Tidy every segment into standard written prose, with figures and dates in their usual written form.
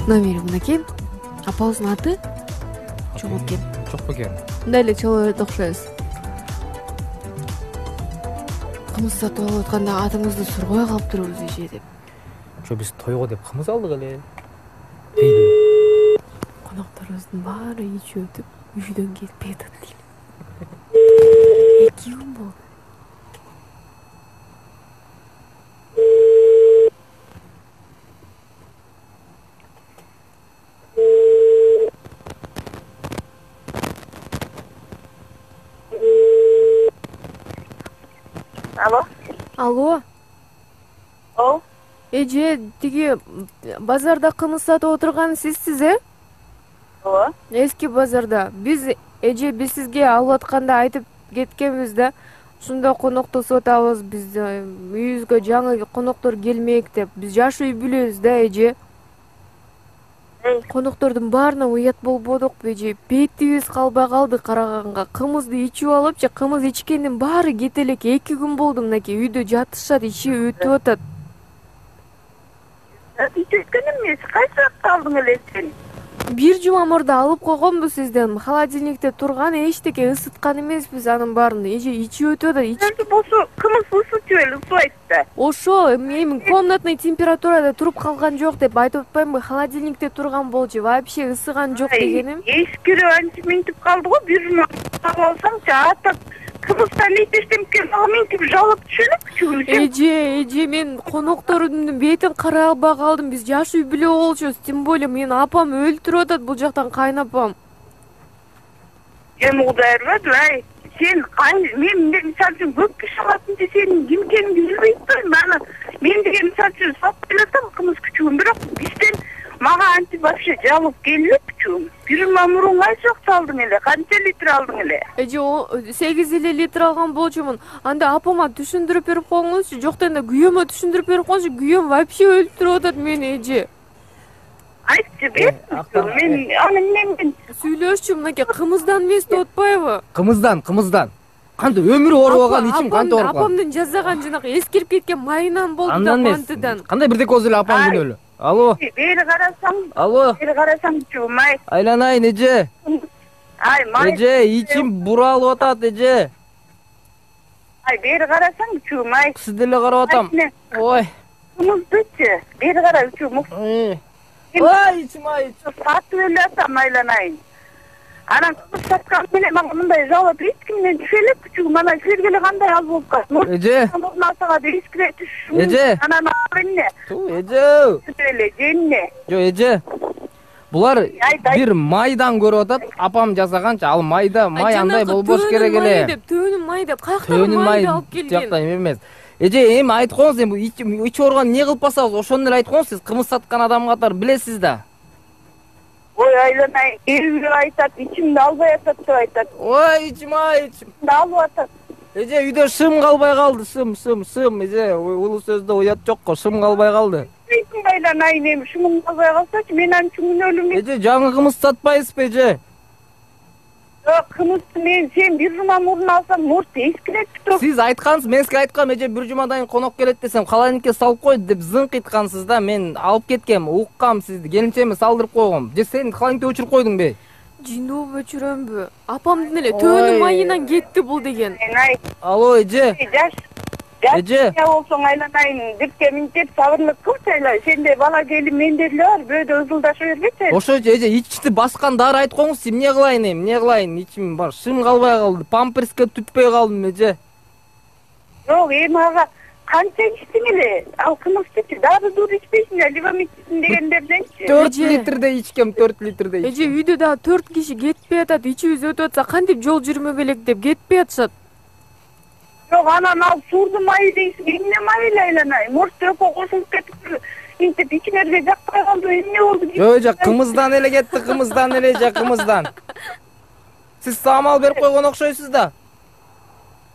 Номери мынакей. Апабыздын аты чоң экен. Жок бекен. Мындай эле чоң эле окшойбуз. Кымыз сатып алып атканда атыңызды сургой калыптырбыз эже деп. Жо биз тойго деп кымыз алдык эле. Дейди. Конокторубуздун баары ичип өтүп үйдөн кетпей атат дейли. 2 күн болду. Алло. О. Эже, тиги базарда кымыз сатып отурган сизсиз, э? Ооба. Эски базарда. Биз сизге алып атканда айтып кеткенбиз да. Ушундай конокто сатабыз, биз үйүбүзгө жаңы коноктор келмек деп. Биз жаш үй бүлөбүз да, эже. Коноктордун баарына уят болбодукпу, эже? Бетибиз калбай калды караганга. Кымызды ичип алып, кымыз ичкендин баары кете элеки. 2 күн болду мынакей. Үйдө жатышат, ичип өтүп атат. Ичкеним эмес, кайсы алдың эле сен? 1 жума мурда алып койгонбуз сизден. Холодильникте турган, эчтеке ысыткан эмеспиз анын баарын. Эже ичип өтүп атат. Эми болсо кымыз ысытып эле, ысыбайт да. Ошо эми комнатный температурада туруп калган жок деп айтып атпаймынбы? Холодильникте турган болчу, вообще ысыган жок дегеним. Эскирип антип минтип калды го, 1 жума алсаңчы атып кымыздан эчтештемке минтип жалып түшөлүк. Эже, мен коноктордун бетин карай албай калдым. Биз жаш үй бүлө болчубуз. Тем более менин апам өлтүрүп атат бул жактан кайнапам. Эми Кудай ырбады, сен мен мисалы үчүн көп киши алатын же сенин ким экениңди билбей атпаймынбы? Аны мен деген мисалы үчүн сатып келатам кымыз күчүгүн, бирок бизден мага антип вообще жалып келбейт күчүгүн. 1 жума мурун кайсы жакта алдың эле? Канча литр алдың эле? Эже, 8 эле литр алган болчумун. Анда апама түшүндүрүп берип коюңузчу. Жок дегенде күйөөмө түшүндүрүп берип коюңузчу. Күйөөм вообще өлтүрүп атат мени, эже. Айтчы, мен аны эмнен Сүйлөшчү, мынакей кымыздан эмес деп атпайбы? Кымыздан. Кантип өмүрү оорубаган, ичим кантип оорубаган? Апамдын жазаган жанагы эскирип кеткен майынан болду да мантыдан. Кандай бирдеке болсо эле апам күнөөлүү. Алло. Бери карасаң. Алло. Бери карасаң, май. Айланайын, эже. Май. Эже, ичим буралып атат, эже. Бери карасаң, май. Сиз деле карап атам. Ой. Кымыздычы, бери кара, үчү. Ой, ичим ай. Сатып эле атам, айланайын. Анан кымыз саткан менен мага мындай жалап эч кимден түшө элек күчүгүм. Анан силерге эле кандай ал болуп калат? Эже. Насага да эскире түшүш. Эже. Анан эмне? Эже. Эле жемне. Жо, эже. Булар бир майдан көрүп атат. Апам жасаганча, ал май андай болбош керек эле. Төөнүн май деп каяктан майды алып келген? Жакта эмес. Эже, эми айтып коюңуз, эми ичип оорган эмне кылып басабыз? Ошону эле айтып коюңуз, сиз кымыз саткан адам катары билесиз да. Ой, айланай, элбир айтат, ичимди албай атат деп айтат. Ой, ичим ай, ичим. Алып атат. Эже, үйдө шым калбай калды, шым, эже, улуу сөздө уят жокко, шым калбай калды. Эйтин байланай, эми шымым калбай калсачы, мен анча күнөөлүм. Эже, жаңы кымыз сатпайсызбы, эже? Жок, кымызды мен сен 1 жума мурун алсаң, мурт эскиретип туруп. Сиз айткансыз, мен сизге айткам, эже 1 жумадан кийин конок келет десем, холодильникке салып койду деп зыңк айткансыз да, мен алып кеткем, уккам сизди, келинчеме салдырып койгом. Же сен холодильникте өчүрүп койдуң бе? Жиндооп өчүрөмбү? Апамдын эле төөнүн майынан кетти бул деген. Алло, эже. Эже. Я болсоң айланайын, бирке минтеп сабырлык кылчы айла. Сенде бала келин менде эле бар, бөөдө ызылдаша бербечи. Ошо эже, ичти баскан дары айтып коюңуз, эмне кылайын эми, эмне кылайын? Ичим бар, шым калбай калды, памперске түтпөй калдым, эже. Жок, эми ага канча ичтиң эле? Ал кымыздычы, дары дур ичпейсиң, ливам ичсин дегендерденчи. 4 литрде ичкем, 4 литрде ичкем. Эже, үйдө дагы 4 киши кетпей атат, ичибиз өтүп атса, кантип жол жүрмөк элек деп кетпей атышат. Жок, анан ал сурду майы дейсиң, эмне май эле айланай? Может, өкө кошулуп кетип, интип ичмерге жакпай калды, эмне болду? Жок, кымыздан эле кетти, кымыздан эле, кымыздан. Сиз самал берип койгон окшойсуз да.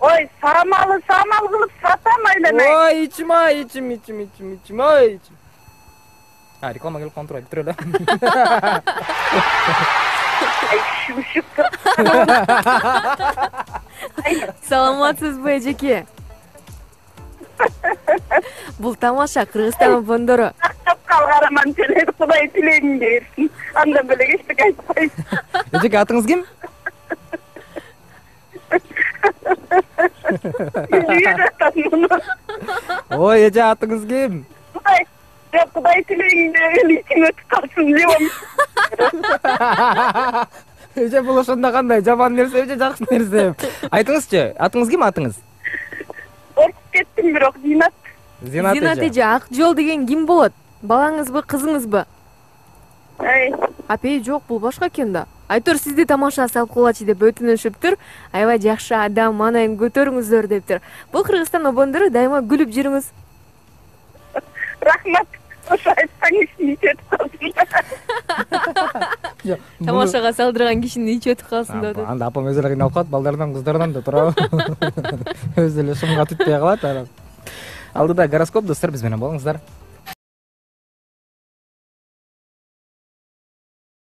Ой, самалы кылып сатам айланай. Ой, ичим ай, ичим, ой, ичим. Реклама келип калып турат, бүтүрө эле. Ай, шушук. Саламатсызбы, эжеке? Бул тамаша Кыргызстан бондору. Тапкал аман келет, Кудай тилегиңди берсин. Андан белек эчтеке айтпайм. Эжеке, атыңыз ким? Ой, эже, атыңыз ким? Кудай тилегиңди элитиң өтүп калсын деп. Эже, бул ошондо кандай жаман нерсе же жакшы нерсе? Айтыңызчы, атыңыз ким, атыңыз? Коркуп кеттим бирок, Зинат. Зинат эже, ак жол деген ким болот? Балаңызбы, кызыңызбы? Апей, жок, бул башка экен да. Айтор, сизди тамаша салып кылачы деп өтүнүшүптүр. Аябай жакшы адам, манайын көтөрүңүздөр дептир. Бул Кыргызстан обондору дайыма күлүп жүрүңүз. Рахмат. Ошо айтсаңыз ичи өтүп калсын. Тамашага салдырган кишинин ичи өтүп калсын деп. Анда апам өзү эле кыйналып калат, балдарынан, кыздарынан да турабы. Өзү эле шумга түтпөй калат. Алдыда гороскоп, достор, биз менен болуңуздар.